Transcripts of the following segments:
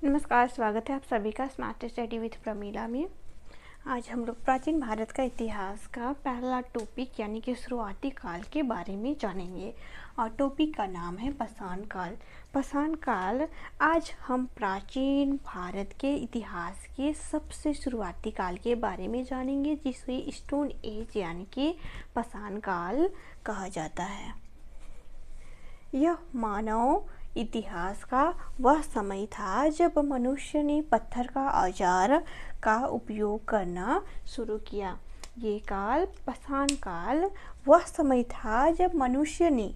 नमस्कार, स्वागत है आप सभी का स्मार्ट स्टडी विथ प्रमीला में। आज हम लोग प्राचीन भारत का इतिहास का पहला टॉपिक यानी कि शुरुआती काल के बारे में जानेंगे और टॉपिक का नाम है पाषाण काल। पाषाण काल आज हम प्राचीन भारत के इतिहास के सबसे शुरुआती काल के बारे में जानेंगे, जिसे स्टोन एज यानी कि पाषाण काल कहा जाता है। यह मानव इतिहास का वह समय था जब मनुष्य ने पत्थर का औजार का उपयोग करना शुरू किया। ये काल पाषाण काल वह समय था जब मनुष्य ने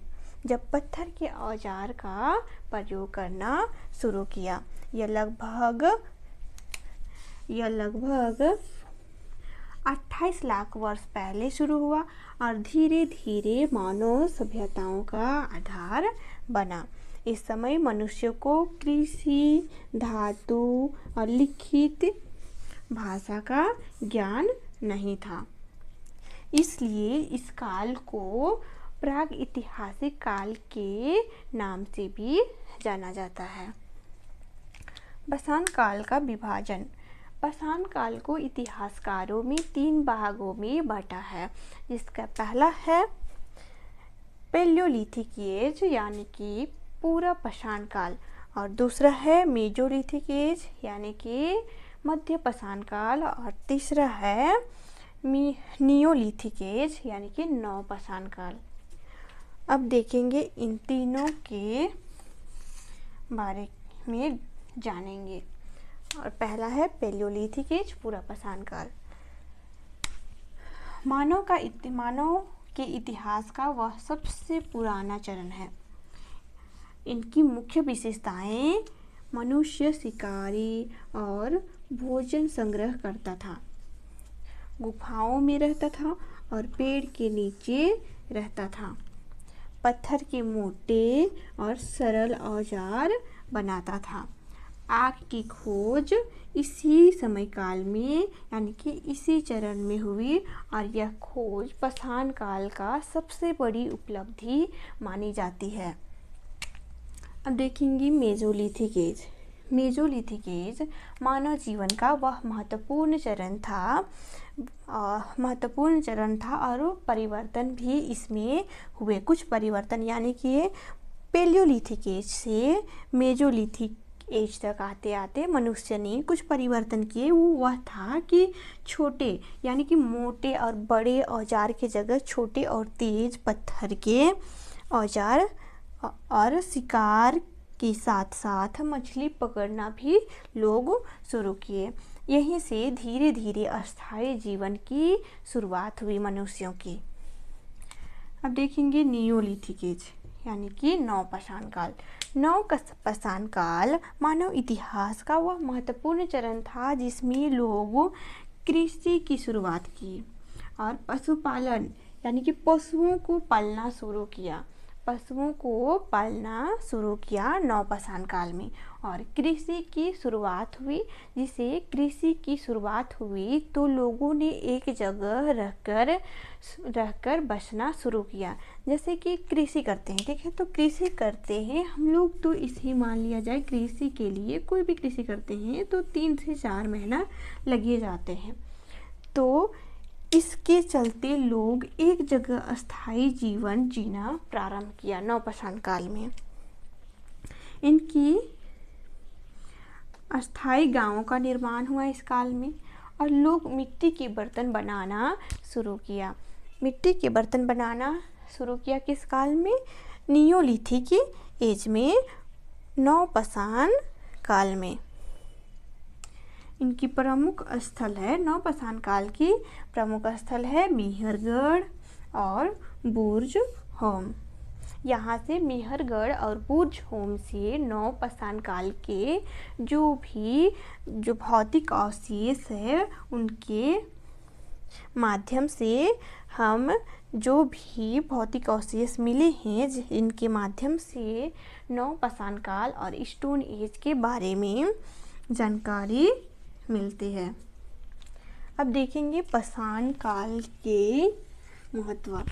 पत्थर के औजार का प्रयोग करना शुरू किया। यह लगभग 28 लाख वर्ष पहले शुरू हुआ और धीरे धीरे मानव सभ्यताओं का आधार बना। इस समय मनुष्य को कृषि, धातु और लिखित भाषा का ज्ञान नहीं था, इसलिए इस काल को प्राग ऐतिहासिक काल के नाम से भी जाना जाता है। पाषाण काल का विभाजन। पाषाण काल को इतिहासकारों में 3 भागों में बांटा है, जिसका पहला है पैलियोलिथिक एज यानी कि पूरा पाषाण काल, और दूसरा है मेसोलिथिक एज यानी कि मध्य पाषाण काल, और तीसरा है नियोलिथिक एज यानी कि नव पाषाण काल। अब देखेंगे इन तीनों के बारे में जानेंगे। और पहला है पैलियोलिथिक एज, पूरा पाषाण काल। मानव के इतिहास का वह सबसे पुराना चरण है। इनकी मुख्य विशेषताएं: मनुष्य शिकारी और भोजन संग्रह करता था, गुफाओं में रहता था और पेड़ के नीचे रहता था, पत्थर के मोटे और सरल औजार बनाता था। आग की खोज इसी समय काल में यानी कि इसी चरण में हुई और यह खोज पाषाण काल का सबसे बड़ी उपलब्धि मानी जाती है। अब देखेंगे मेसोलिथिक एज। मेसोलिथिक एज मानव जीवन का वह महत्वपूर्ण चरण था और परिवर्तन भी इसमें हुए। कुछ परिवर्तन यानी कि पैलियोलिथिक एज से मेसोलिथिक एज तक आते आते मनुष्य ने कुछ परिवर्तन किए। वह था कि छोटे यानी कि मोटे और बड़े औजार के जगह छोटे और तेज पत्थर के औजार और शिकार के साथ साथ मछली पकड़ना भी लोग शुरू किए। यहीं से धीरे धीरे अस्थायी जीवन की शुरुआत हुई मनुष्यों की। अब देखेंगे नियोलिथिक एज यानी कि नव पाषाण काल। नव पाषाण काल मानव इतिहास का वह महत्वपूर्ण चरण था जिसमें लोग कृषि की शुरुआत की और पशुपालन यानी कि पशुओं को पालना शुरू किया नव पाषाण काल में। और कृषि की शुरुआत हुई तो लोगों ने एक जगह रहकर बसना शुरू किया। जैसे कि कृषि करते हैं, ठीक है, तो कृषि करते हैं हम लोग, तो इसे मान लिया जाए कृषि के लिए कोई भी कृषि करते हैं तो 3 से 4 महीना लगे जाते हैं। तो इसके चलते लोग एक जगह अस्थायी जीवन जीना प्रारंभ किया नव पाषाण काल में। इनकी अस्थायी गांवों का निर्माण हुआ इस काल में और लोग मिट्टी के बर्तन बनाना शुरू किया। किस काल में? नियोलिथिक एज में, नव पाषाण काल में। इनकी प्रमुख स्थल है, नव पाषाण काल की प्रमुख स्थल है मेहरगढ़ और बुर्ज होम। यहाँ से मेहरगढ़ और बुर्ज होम से नव पाषाण काल के जो भौतिक अवशेष है उनके माध्यम से हम जो भी भौतिक अवशेष मिले हैं इनके माध्यम से नव पाषाण काल और स्टोन एज के बारे में जानकारी मिलती है। अब देखेंगे पाषाण काल के महत्व।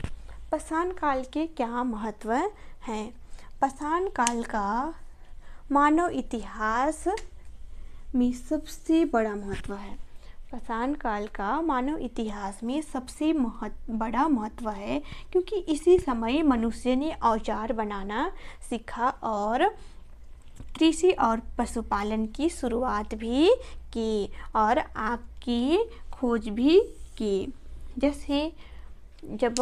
पाषाण काल के क्या महत्व हैं? पाषाण काल का मानव इतिहास में सबसे बड़ा महत्व है। पाषाण काल का मानव इतिहास में सबसे बड़ा महत्व है, क्योंकि इसी समय मनुष्य ने औजार बनाना सीखा और कृषि और पशुपालन की शुरुआत भी की और आग की खोज भी की। जैसे जब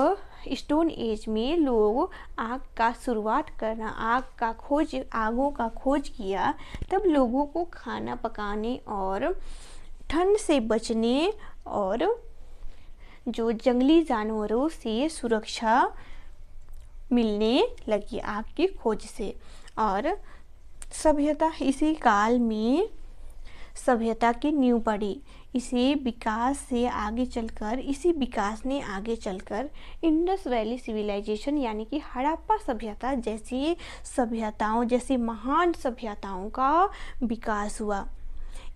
स्टोन एज में लोग आग का खोज किया, तब लोगों को खाना पकाने और ठंड से बचने और जो जंगली जानवरों से सुरक्षा मिलने लगी आग की खोज से। और सभ्यता इसी काल में सभ्यता की नींव पड़ी। इसी विकास ने आगे चलकर इंडस वैली सिविलाइजेशन यानी कि हड़प्पा सभ्यता जैसी महान सभ्यताओं का विकास हुआ।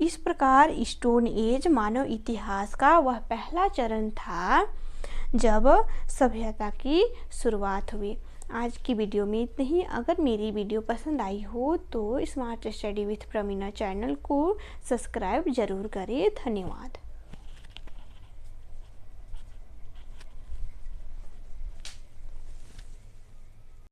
इस प्रकार स्टोन एज मानव इतिहास का वह पहला चरण था जब सभ्यता की शुरुआत हुई। आज की वीडियो में इतना ही। अगर मेरी वीडियो पसंद आई हो तो स्मार्ट स्टडी विथ प्रमीना चैनल को सब्सक्राइब जरूर करें। धन्यवाद।